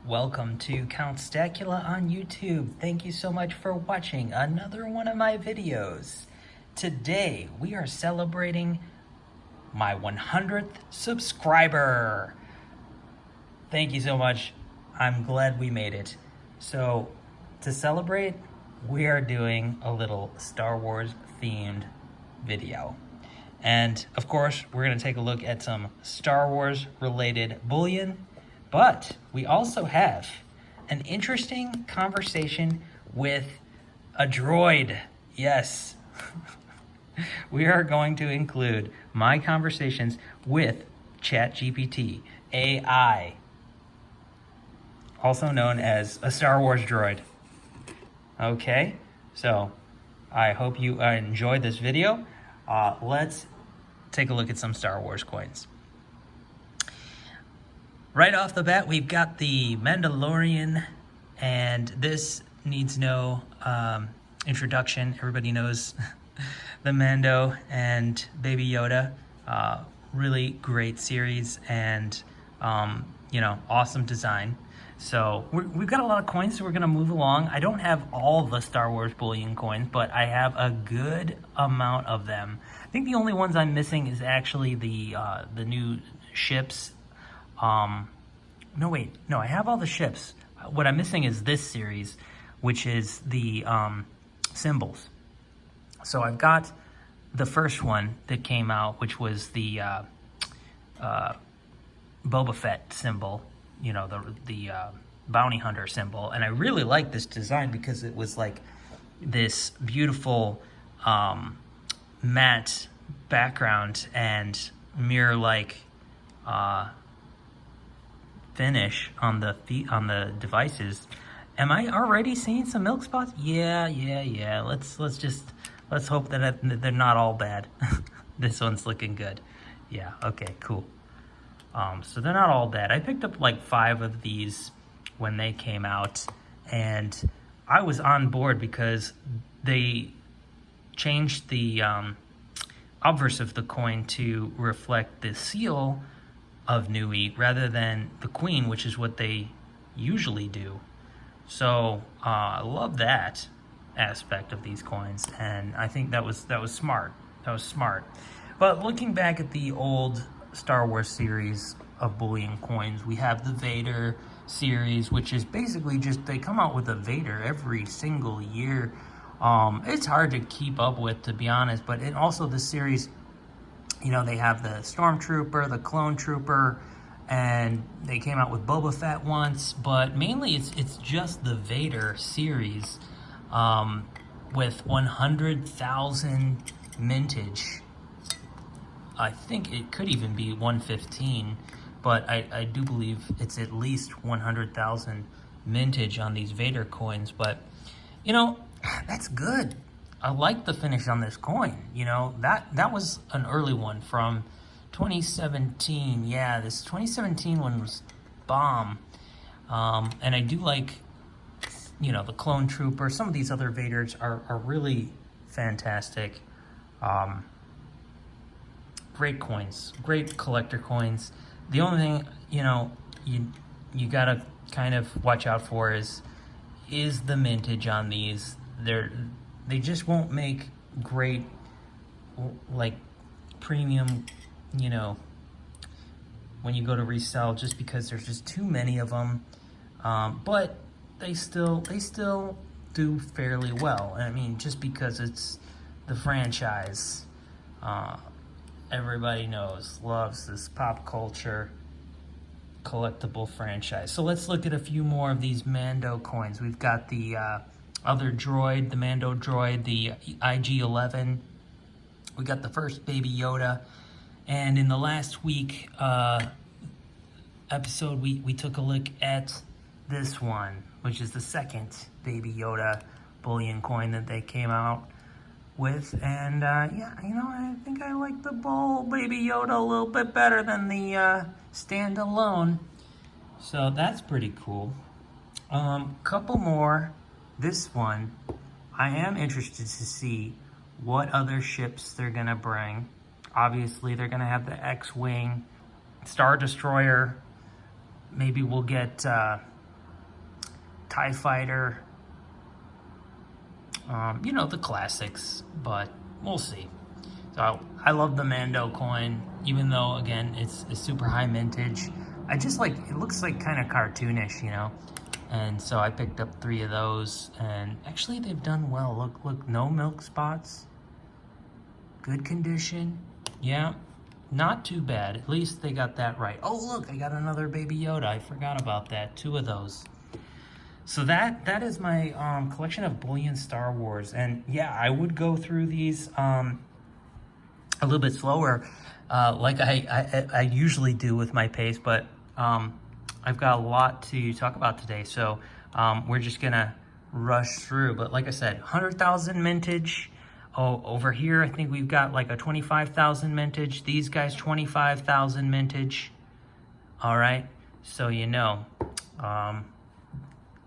Welcome to Count Stackula on YouTube. Thank you so much for watching another one of my videos. Today, we are celebrating my 100th subscriber. Thank you so much. I'm glad we made it. So, to celebrate, we are doing a little Star Wars themed video. And of course, we're going to take a look at some Star Wars related bullion. But we also have an interesting conversation with a droid. Yes. We are going to include my conversations with ChatGPT, AI, also known as a Star Wars droid. Okay, so I hope you enjoyed this video. Let's take a look at some Star Wars coins. Right off the bat, we've got the Mandalorian, and this needs no introduction. Everybody knows the Mando and Baby Yoda. Really great series and, awesome design. So we've got a lot of coins, so we're going to move along. I don't have all the Star Wars bullion coins, but I have a good amount of them. I think the only ones I'm missing is actually the new ships. No, I have all the ships. What I'm missing is this series, which is the symbols. So I've got the first one that came out, which was the Boba Fett symbol, the bounty hunter symbol. And I really like this design because it was like this beautiful matte background and mirror-like finish on the devices. Am I already seeing some milk spots? Yeah. Let's hope that they're not all bad. This one's looking good. Yeah, okay, cool. So they're not all bad. I picked up like 5 of these when they came out, and I was on board because they changed the obverse of the coin to reflect the seal of Nui rather than the Queen, which is what they usually do. So I love that aspect of these coins, and I think that was smart. That was smart. But looking back at the old Star Wars series of bullion coins, we have the Vader series, which is basically just they come out with a Vader every single year. It's hard to keep up with, to be honest, but it also the series, they have the Stormtrooper, the Clone Trooper, and they came out with Boba Fett once, but mainly it's just the Vader series with 100,000 mintage. I think it could even be 115, but I do believe it's at least 100,000 mintage on these Vader coins, but, that's good. I like the finish on this coin. That was an early one from 2017. Yeah, this 2017 one was bomb. And I do like, the Clone Trooper. Some of these other Vaders are really fantastic. Great coins, great collector coins. The only thing, you gotta kind of watch out for is the mintage on these. They just won't make great, like, premium, when you go to resell, just because there's just too many of them. But they still do fairly well. I mean, just because it's the franchise, everybody loves this pop culture collectible franchise. So let's look at a few more of these Mando coins. We've got the other droid, the Mando droid, the IG-11. We got the first Baby Yoda. And in the last week episode, we took a look at this one, which is the second Baby Yoda bullion coin that they came out with. And I think I like the Baby Yoda a little bit better than the standalone. So that's pretty cool. Couple more. This one, I am interested to see what other ships they're going to bring. Obviously, they're going to have the X-Wing, Star Destroyer. Maybe we'll get TIE Fighter. You know, the classics, but we'll see. So I love the Mando coin, even though, again, it's a super high mintage. I just like, it looks like kind of cartoonish, you know? And so I picked up 3 of those, and actually they've done well. Look, no milk spots. Good condition. Yeah, not too bad. At least they got that right. Oh, look, I got another Baby Yoda. I forgot about that. 2 of those. So that is my collection of Bullion Star Wars. And yeah, I would go through these a little bit slower, like I usually do with my pace, but I've got a lot to talk about today, so we're just gonna rush through. But like I said, 100,000 mintage. Oh, over here I think we've got like a 25,000 mintage. These guys 25,000 mintage. All right, so you know,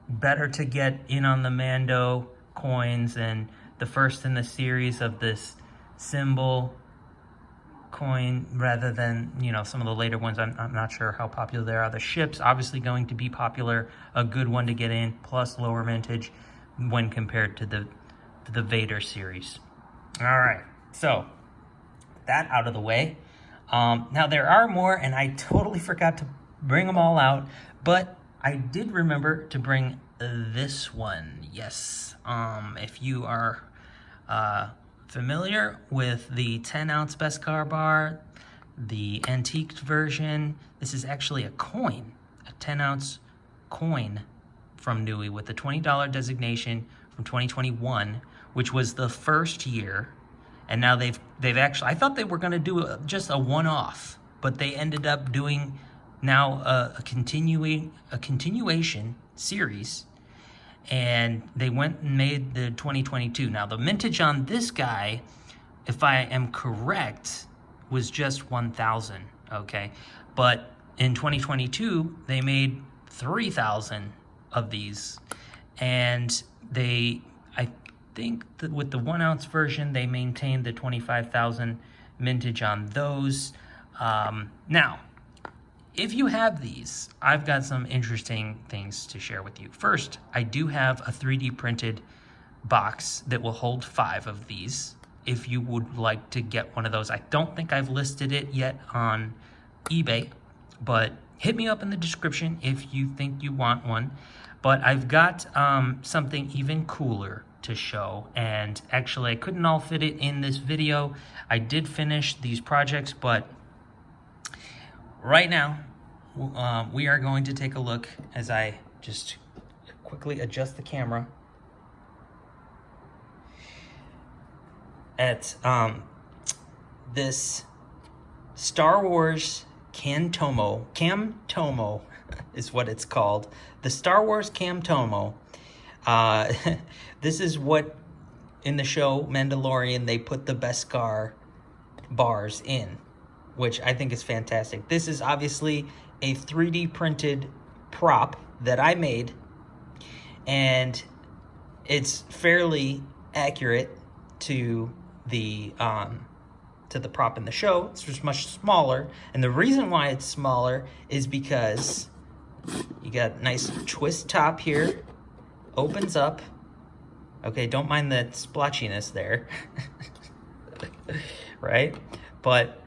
better to get in on the Mando coins and the first in the series of this symbol coin rather than, you know, some of the later ones. I'm not sure how popular they are. The ship's obviously going to be popular, a good one to get in, plus lower mintage when compared to the Vader series. All right, so that out of the way. Now there are more, and I totally forgot to bring them all out, but I did remember to bring this one. Yes, if you are familiar with the 10-ounce Beskar bar, the antiqued version, this is actually a coin, a 10-ounce coin from Nui with the $20 designation from 2021, which was the first year. And now they've actually, I thought they were going to do just a one-off, but they ended up doing now a continuation series, and they went and made the 2022. Now the mintage on this guy, if I am correct, was just 1,000, okay? But in 2022, they made 3,000 of these, and I think that with the 1-ounce version, they maintained the 25,000 mintage on those. Now, if you have these, I've got some interesting things to share with you. First, I do have a 3D printed box that will hold 5 of these if you would like to get one of those. I don't think I've listed it yet on eBay, but hit me up in the description if you think you want one. But I've got something even cooler to show, and actually I couldn't all fit it in this video. I did finish these projects, but right now, we are going to take a look as I just quickly adjust the camera at this Star Wars Camtomo is what it's called. The Star Wars Camtomo. This is what in the show Mandalorian they put the Beskar bars in, which I think is fantastic. This is obviously a 3D printed prop that I made, and it's fairly accurate to the prop in the show. It's just much smaller, and the reason why it's smaller is because you got a nice twist top here, opens up. Okay, don't mind the splotchiness there, right? But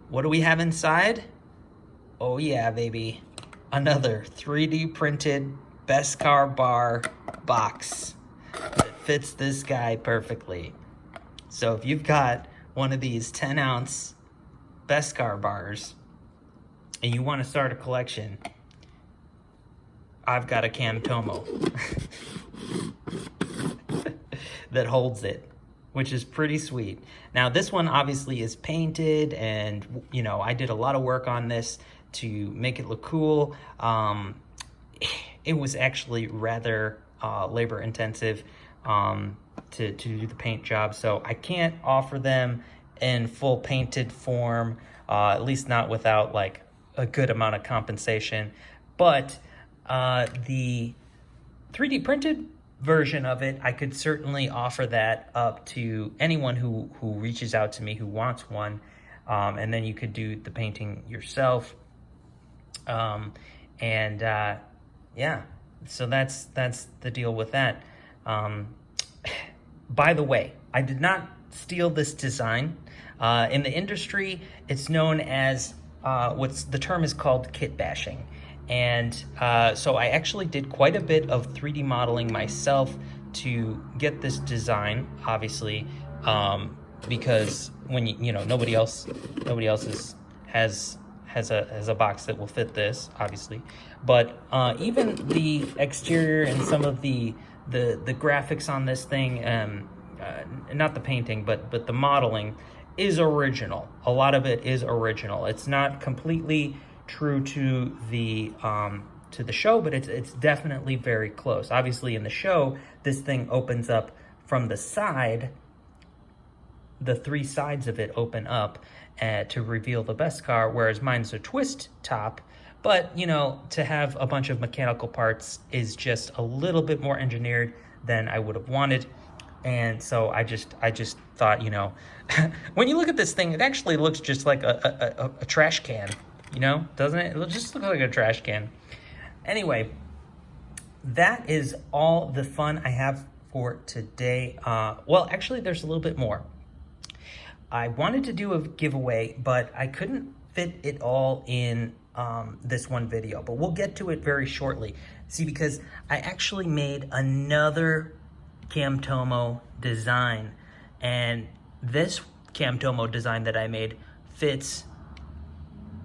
what do we have inside? Oh yeah, baby. Another 3D printed Beskar bar box that fits this guy perfectly. So if you've got one of these 10-ounce Beskar bars and you want to start a collection, I've got a Camtomo that holds it, which is pretty sweet. Now this one obviously is painted, and you know, I did a lot of work on this to make it look cool. It was actually rather labor intensive to do the paint job, so I can't offer them in full painted form, at least not without like a good amount of compensation. But the 3D printed version of it, I could certainly offer that up to anyone who reaches out to me who wants one, and then you could do the painting yourself. Yeah, So that's the deal with that. By the way, I did not steal this design. In the industry, it's known as the term is called kit bashing. And so I actually did quite a bit of 3D modeling myself to get this design, obviously, because when you know nobody else has a box that will fit this, obviously. But even the exterior and some of the graphics on this thing, not the painting, but the modeling is original. A lot of it is original. It's not completely true to the show, but it's definitely very close. Obviously, in the show, this thing opens up from the side. The 3 sides of it open up to reveal the Beskar, whereas mine's a twist top. But, you know, to have a bunch of mechanical parts is just a little bit more engineered than I would have wanted. And so I just thought, you know, when you look at this thing, it actually looks just like a trash can, you know, doesn't it? It just looks like a trash can. Anyway, that is all the fun I have for today. Well, actually, there's a little bit more. I wanted to do a giveaway, but I couldn't fit it all in this one video, but we'll get to it very shortly. See, because I actually made another Camtomo design, and this Camtomo design that I made fits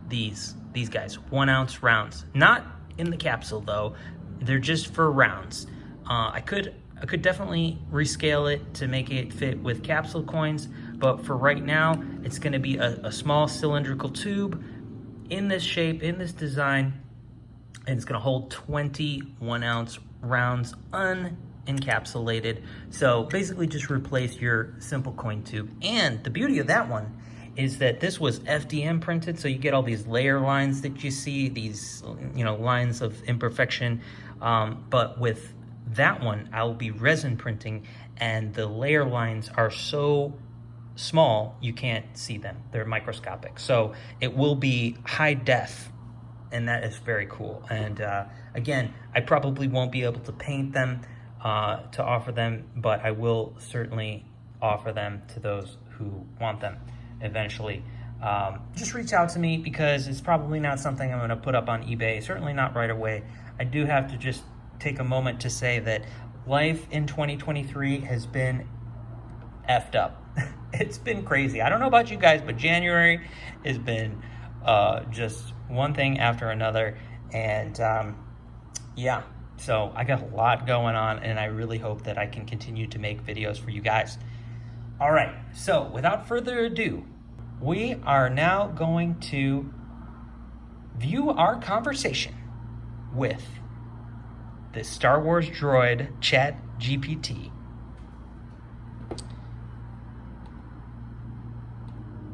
these guys, 1 ounce rounds. Not in the capsule though, they're just for rounds. I could definitely rescale it to make it fit with capsule coins, but for right now, it's gonna be a small cylindrical tube in this shape, in this design, and it's gonna hold 21 ounce rounds unencapsulated. So basically just replace your simple coin tube. And the beauty of that one is that this was FDM printed, so you get all these layer lines that you see, these, you know, lines of imperfection. But with that one, I'll be resin printing, and the layer lines are so small you can't see them. They're microscopic. So it will be high def, and that is very cool. And again, I probably won't be able to paint them to offer them, but I will certainly offer them to those who want them eventually. Just reach out to me, because it's probably not something I'm going to put up on eBay, certainly not right away. I do have to just take a moment to say that life in 2023 has been effed up. It's been crazy. I don't know about you guys, but January has been just one thing after another. And yeah, so I got a lot going on, and I really hope that I can continue to make videos for you guys. All right, so without further ado, we are now going to view our conversation with the Star Wars droid Chat GPT.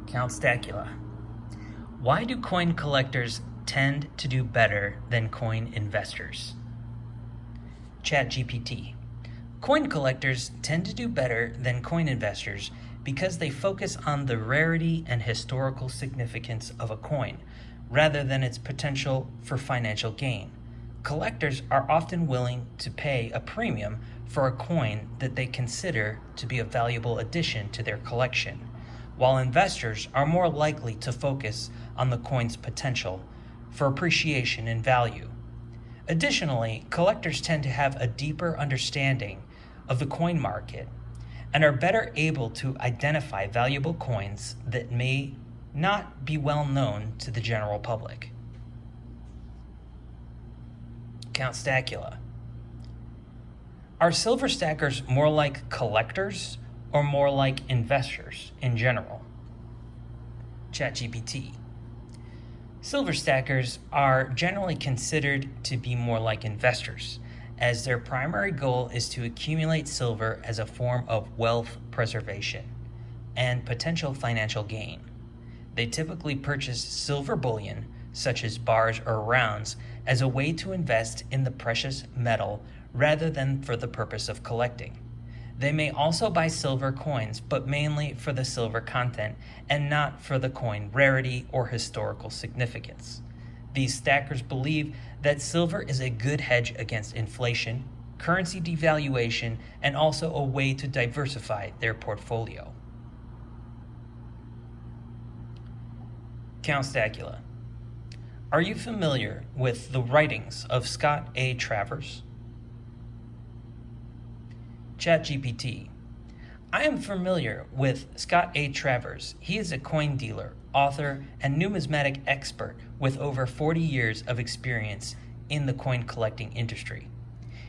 Count Stackula. Why do coin collectors tend to do better than coin investors? Chat GPT. Coin collectors tend to do better than coin investors because they focus on the rarity and historical significance of a coin, rather than its potential for financial gain. Collectors are often willing to pay a premium for a coin that they consider to be a valuable addition to their collection, while investors are more likely to focus on the coin's potential for appreciation in value. Additionally, collectors tend to have a deeper understanding of the coin market and are better able to identify valuable coins that may not be well known to the general public. Count Stackula. Are silver stackers more like collectors or more like investors in general? ChatGPT. Silver stackers are generally considered to be more like investors, as their primary goal is to accumulate silver as a form of wealth preservation and potential financial gain. They typically purchase silver bullion, such as bars or rounds, as a way to invest in the precious metal rather than for the purpose of collecting. They may also buy silver coins, but mainly for the silver content and not for the coin rarity or historical significance. These stackers believe that silver is a good hedge against inflation, currency devaluation, and also a way to diversify their portfolio. Count Stackula. Are you familiar with the writings of Scott A. Travers? ChatGPT. I am familiar with Scott A. Travers. He is a coin dealer, author, and numismatic expert with over 40 years of experience in the coin collecting industry.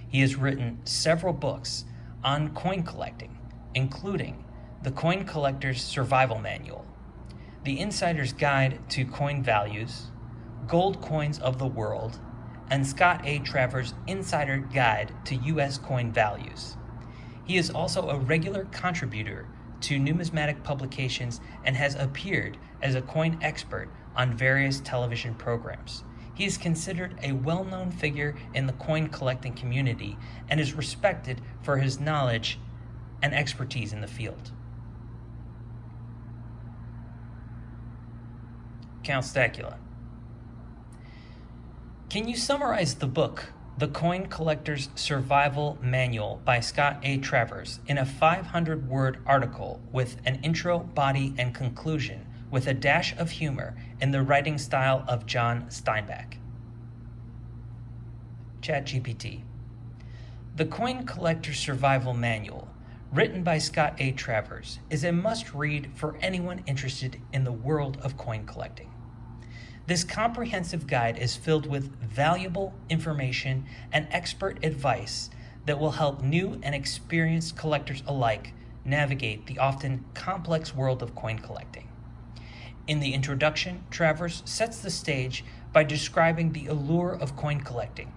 He has written several books on coin collecting, including The Coin Collector's Survival Manual, The Insider's Guide to Coin Values, Gold Coins of the World, and Scott A. Travers' Insider Guide to U.S. Coin Values. He is also a regular contributor to numismatic publications and has appeared as a coin expert on various television programs. He is considered a well-known figure in the coin collecting community and is respected for his knowledge and expertise in the field. Count Stackula. Can you summarize the book, The Coin Collector's Survival Manual by Scott A. Travers, in a 500-word article with an intro, body, and conclusion with a dash of humor in the writing style of John Steinbeck? ChatGPT. The Coin Collector's Survival Manual, written by Scott A. Travers, is a must-read for anyone interested in the world of coin collecting. This comprehensive guide is filled with valuable information and expert advice that will help new and experienced collectors alike navigate the often complex world of coin collecting. In the introduction, Travers sets the stage by describing the allure of coin collecting.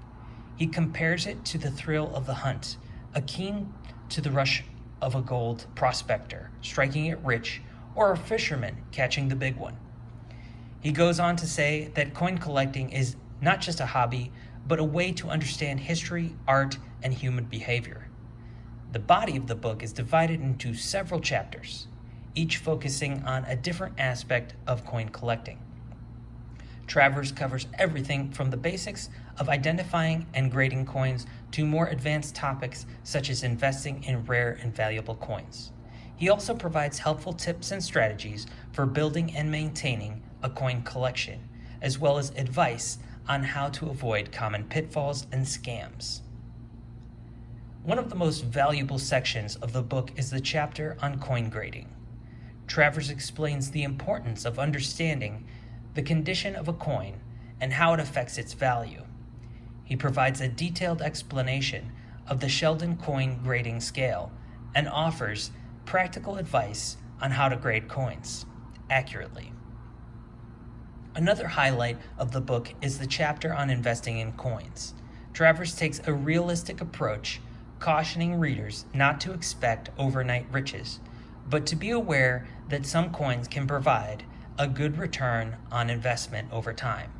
He compares it to the thrill of the hunt, akin to the rush of a gold prospector striking it rich, or a fisherman catching the big one. He goes on to say that coin collecting is not just a hobby, but a way to understand history, art, and human behavior. The body of the book is divided into several chapters, each focusing on a different aspect of coin collecting. Travers covers everything from the basics of identifying and grading coins to more advanced topics such as investing in rare and valuable coins. He also provides helpful tips and strategies for building and maintaining a coin collection, as well as advice on how to avoid common pitfalls and scams. One of the most valuable sections of the book is the chapter on coin grading. Travers explains the importance of understanding the condition of a coin and how it affects its value. He provides a detailed explanation of the Sheldon coin grading scale and offers practical advice on how to grade coins accurately. Another highlight of the book is the chapter on investing in coins. Travers takes a realistic approach, cautioning readers not to expect overnight riches, but to be aware that some coins can provide a good return on investment over time.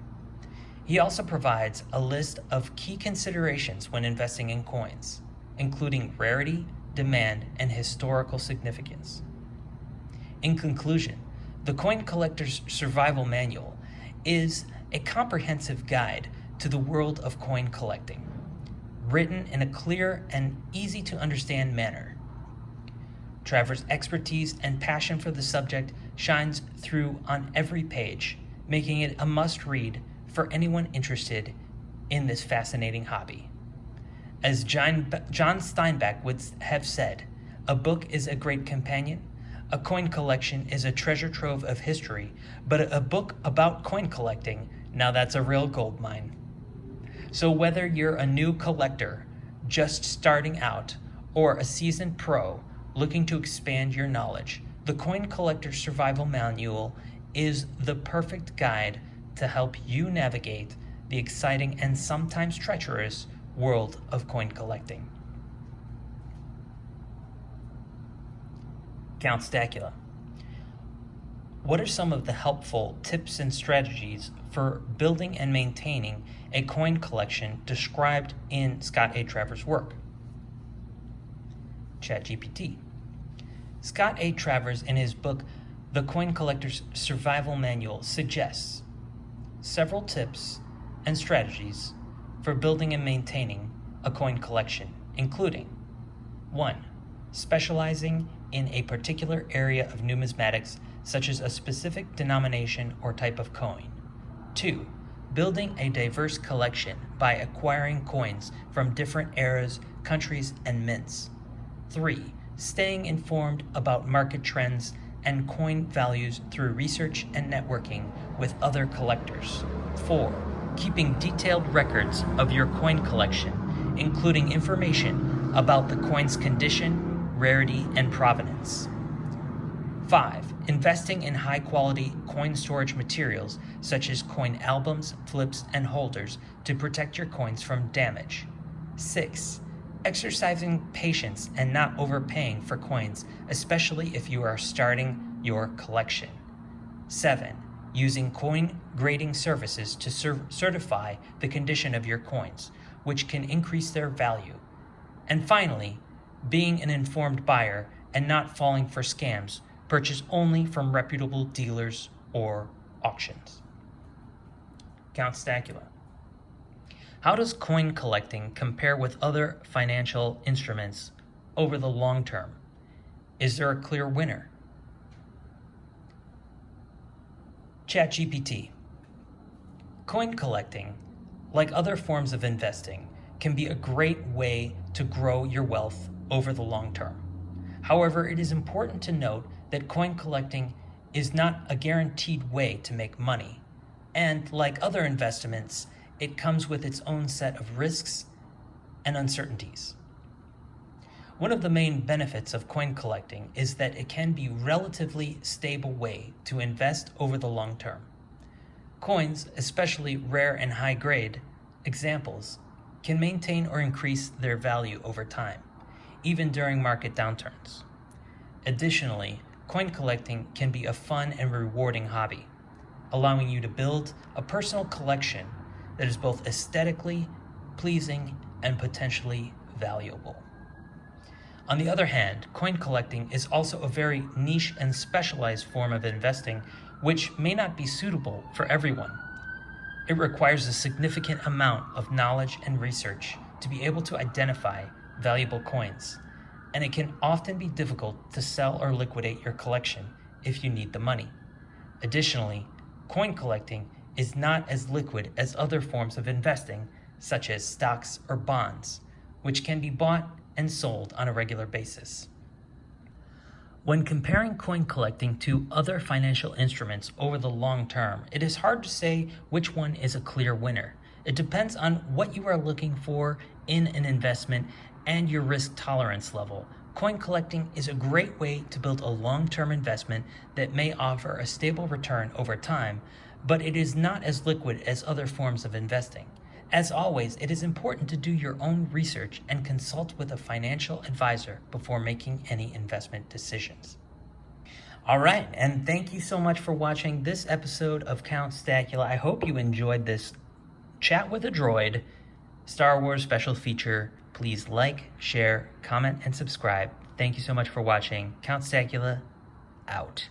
He also provides a list of key considerations when investing in coins, including rarity, demand, and historical significance. In conclusion, The Coin Collector's Survival Manual is a comprehensive guide to the world of coin collecting, written in a clear and easy-to-understand manner. Travers' expertise and passion for the subject shines through on every page, making it a must-read for anyone interested in this fascinating hobby. As John Steinbeck would have said, a book is a great companion, a coin collection is a treasure trove of history, but a book about coin collecting, now that's a real gold mine. So whether you're a new collector just starting out or a seasoned pro looking to expand your knowledge, the Coin Collector's Survival Manual is the perfect guide to help you navigate the exciting and sometimes treacherous world of coin collecting. Count Stackula. What are some of the helpful tips and strategies for building and maintaining a coin collection described in Scott A. Travers' work? ChatGPT. Scott A. Travers, in his book, The Coin Collector's Survival Manual, suggests several tips and strategies for building and maintaining a coin collection, including 1. Specializing in a particular area of numismatics, such as a specific denomination or type of coin. 2. Building a diverse collection by acquiring coins from different eras, countries, and mints. 3. Staying informed about market trends and coin values through research and networking with other collectors. 4. Keeping detailed records of your coin collection, including information about the coin's condition, rarity, and provenance. 5. Investing in high-quality coin storage materials such as coin albums, flips, and holders to protect your coins from damage. 6. Exercising patience and not overpaying for coins, especially if you are starting your collection. 7. Using coin grading services to certify the condition of your coins, which can increase their value. And finally, being an informed buyer and not falling for scams. Purchase only from reputable dealers or auctions. Count Stackula. How does coin collecting compare with other financial instruments over the long term? Is there a clear winner? ChatGPT. Coin collecting, like other forms of investing, can be a great way to grow your wealth over the long term. However, it is important to note that coin collecting is not a guaranteed way to make money, and like other investments, it comes with its own set of risks and uncertainties. One of the main benefits of coin collecting is that it can be a relatively stable way to invest over the long term. Coins, especially rare and high grade examples, can maintain or increase their value over time, even during market downturns. Additionally, coin collecting can be a fun and rewarding hobby, allowing you to build a personal collection that is both aesthetically pleasing and potentially valuable. On the other hand, coin collecting is also a very niche and specialized form of investing, which may not be suitable for everyone. It requires a significant amount of knowledge and research to be able to identify valuable coins, and it can often be difficult to sell or liquidate your collection if you need the money. Additionally, coin collecting is not as liquid as other forms of investing, such as stocks or bonds, which can be bought and sold on a regular basis. When comparing coin collecting to other financial instruments over the long term, it is hard to say which one is a clear winner. It depends on what you are looking for in an investment and your risk tolerance level. Coin collecting is a great way to build a long-term investment that may offer a stable return over time, but it is not as liquid as other forms of investing. As always, it is important to do your own research and consult with a financial advisor before making any investment decisions. All right, and thank you so much for watching this episode of Count Stackula. I hope you enjoyed this Chat with a Droid Star Wars special feature. Please like, share, comment, and subscribe. Thank you so much for watching. Count Stackula, out.